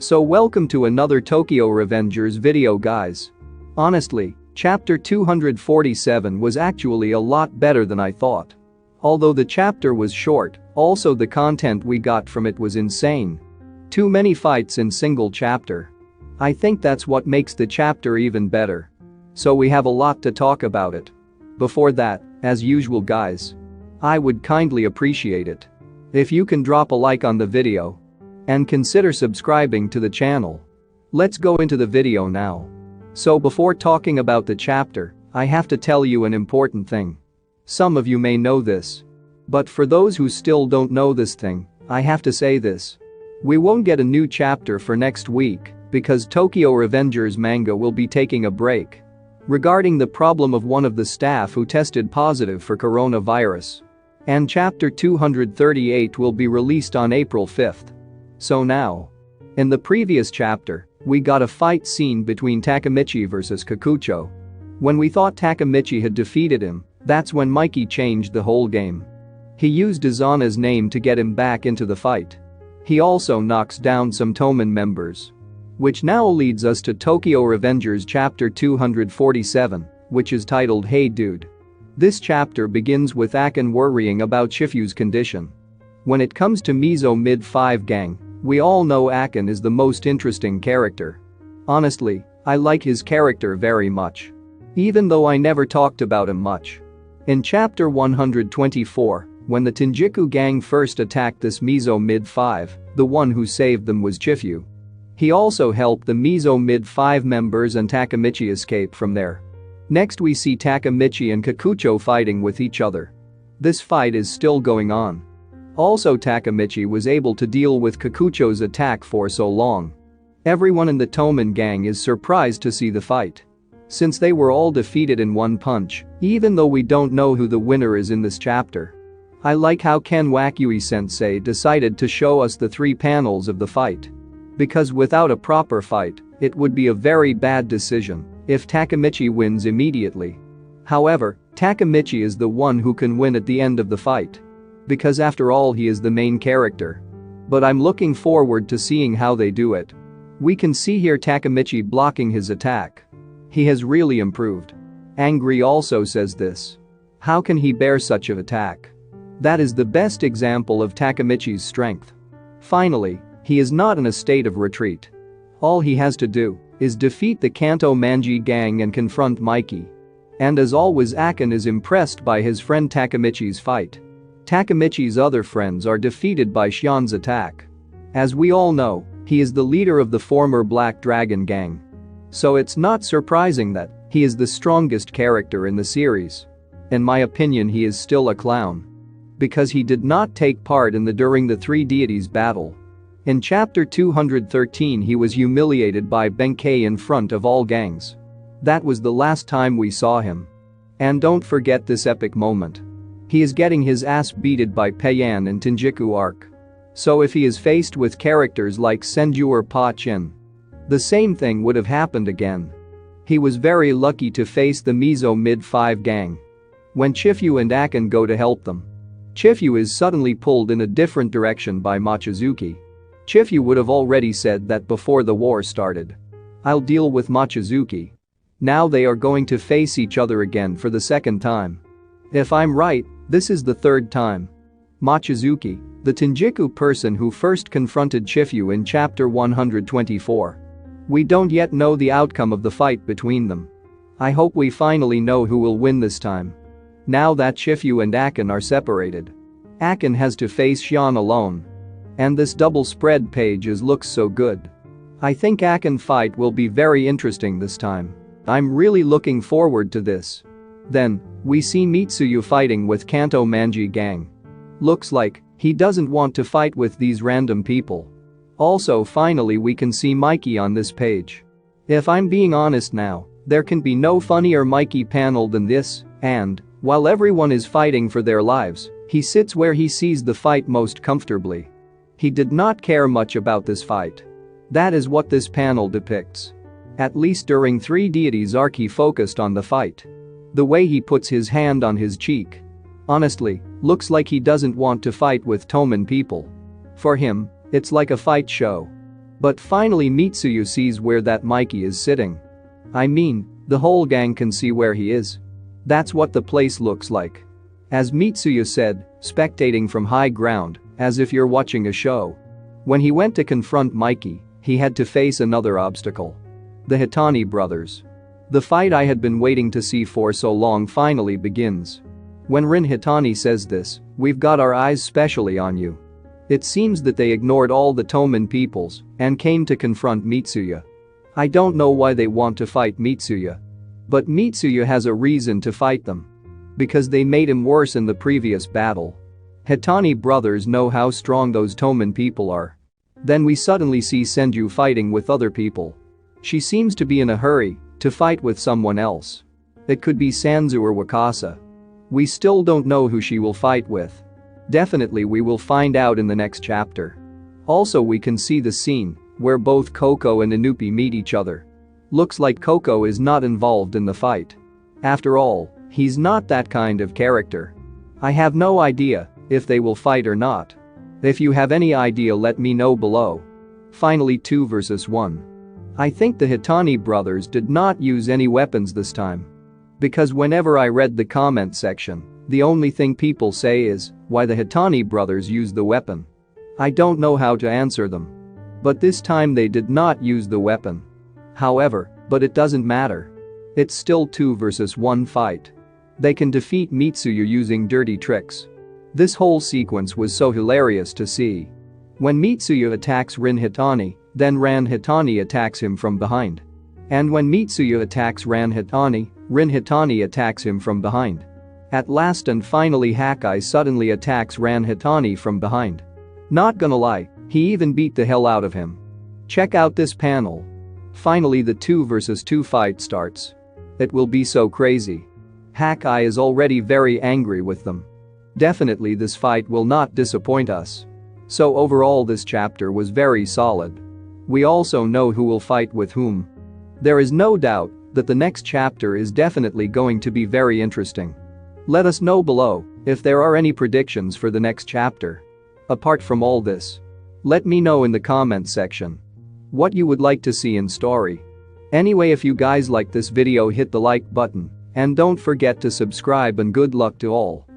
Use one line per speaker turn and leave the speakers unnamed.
So welcome to another Tokyo Revengers video guys. Honestly, chapter 247 was actually a lot better than I thought. Although the chapter was short, also the content we got from it was insane. Too many fights in single chapter. I think that's what makes the chapter even better. So we have a lot to talk about it. Before that, as usual guys, I would kindly appreciate it if you can drop a like on the video and consider subscribing to the channel. Let's go into the video now. So before talking about the chapter, I have to tell you an important thing. Some of you may know this, but for those who still don't know this thing, I have to say this. We won't get a new chapter for next week because Tokyo Revengers manga will be taking a break regarding the problem of one of the staff who tested positive for coronavirus. And chapter 238 will be released on April 5th. So now, in the previous chapter, we got a fight scene between Takemichi versus Kikucho. When we thought Takemichi had defeated him, that's when Mikey changed the whole game. He used Izana's name to get him back into the fight. He also knocks down some Toman members. Which now leads us to Tokyo Revengers chapter 247, which is titled Hey Dude. This chapter begins with Akin worrying about Shifu's condition. When it comes to Mizo Mid-5 gang, we all know Akin is the most interesting character. Honestly, I like his character very much. Even though I never talked about him much. In chapter 124, when the Tenjiku gang first attacked this Mizo Mid-5, the one who saved them was Shifu. He also helped the Mizo Mid-5 members and Takemichi escape from there. Next we see Takemichi and Kikucho fighting with each other. This fight is still going on. Also Takemichi was able to deal with Kikucho's attack for so long. Everyone in the Toman gang is surprised to see the fight. Since they were all defeated in one punch, even though we don't know who the winner is in this chapter. I like how Ken Wakui-sensei decided to show us the 3 panels of the fight. Because without a proper fight, it would be a very bad decision if Takemichi wins immediately. However, Takemichi is the one who can win at the end of the fight. Because after all he is the main character. But I'm looking forward to seeing how they do it. We can see here Takemichi blocking his attack. He has really improved. Angry also says this. How can he bear such an attack? That is the best example of Takemichi's strength. Finally, he is not in a state of retreat. All he has to do is defeat the Kanto Manji gang and confront Mikey. And as always Akin is impressed by his friend Takemichi's fight. Takemichi's other friends are defeated by Xian's attack. As we all know, he is the leader of the former Black Dragon gang. So it's not surprising that he is the strongest character in the series. In my opinion he is still a clown. Because he did not take part during the 3 deities battle. In chapter 213 he was humiliated by Benkei in front of all gangs. That was the last time we saw him. And don't forget this epic moment. He is getting his ass beated by Payan in Tenjiku arc. So if he is faced with characters like Senju or Pa Chin, the same thing would have happened again. He was very lucky to face the Mizo Mid-5 gang. When Shifu and Akin go to help them, Shifu is suddenly pulled in a different direction by Mochizuki. Shifu would have already said that before the war started. I'll deal with Mochizuki. Now they are going to face each other again for the 2nd time. If I'm right, this is the 3rd time. Mochizuki, the Tenjiku person who first confronted Shifu in chapter 124. We don't yet know the outcome of the fight between them. I hope we finally know who will win this time. Now that Shifu and Akin are separated, Akin has to face Xian alone. And this double spread page looks so good. I think Akin fight will be very interesting this time. I'm really looking forward to this. Then, we see Mitsuyu fighting with Kanto Manji gang. Looks like he doesn't want to fight with these random people. Also finally we can see Mikey on this page. If I'm being honest now, there can be no funnier Mikey panel than this, and, while everyone is fighting for their lives, he sits where he sees the fight most comfortably. He did not care much about this fight. That is what this panel depicts. At least during 3 deities arc he focused on the fight. The way he puts his hand on his cheek. Honestly, looks like he doesn't want to fight with Toman people. For him, it's like a fight show. But finally Mitsuya sees where that Mikey is sitting. I mean, the whole gang can see where he is. That's what the place looks like. As Mitsuya said, spectating from high ground, as if you're watching a show. When he went to confront Mikey, he had to face another obstacle. The Hitani brothers. The fight I had been waiting to see for so long finally begins. When Rin Hitani says this, "We've got our eyes specially on you." It seems that they ignored all the Toman peoples and came to confront Mitsuya. I don't know why they want to fight Mitsuya. But Mitsuya has a reason to fight them. Because they made him worse in the previous battle. Hitani brothers know how strong those Toman people are. Then we suddenly see Senju fighting with other people. She seems to be in a hurry to fight with someone else. It could be Sanzu or Wakasa. We still don't know who she will fight with. Definitely we will find out in the next chapter. Also we can see the scene where both Koko and Inupi meet each other. Looks like Koko is not involved in the fight. After all, he's not that kind of character. I have no idea if they will fight or not. If you have any idea, let me know below. Finally 2 versus 1. I think the Hitani brothers did not use any weapons this time. Because whenever I read the comment section, the only thing people say is, why the Hitani brothers use the weapon. I don't know how to answer them. But this time they did not use the weapon. However, but it doesn't matter. It's still 2 versus 1 fight. They can defeat Mitsuya using dirty tricks. This whole sequence was so hilarious to see. When Mitsuya attacks Rin Hitani, then Ran Hitani attacks him from behind. And when Mitsuya attacks Ran Hitani, Rin Hitani attacks him from behind. At last and finally Hakai suddenly attacks Ran Hitani from behind. Not gonna lie, he even beat the hell out of him. Check out this panel. Finally the 2 versus 2 fight starts. It will be so crazy. Hakai is already very angry with them. Definitely this fight will not disappoint us. So overall this chapter was very solid. We also know who will fight with whom. There is no doubt that the next chapter is definitely going to be very interesting. Let us know below if there are any predictions for the next chapter. Apart from all this, let me know in the comment section what you would like to see in story. Anyway, if you guys like this video, hit the like button and don't forget to subscribe, and good luck to all.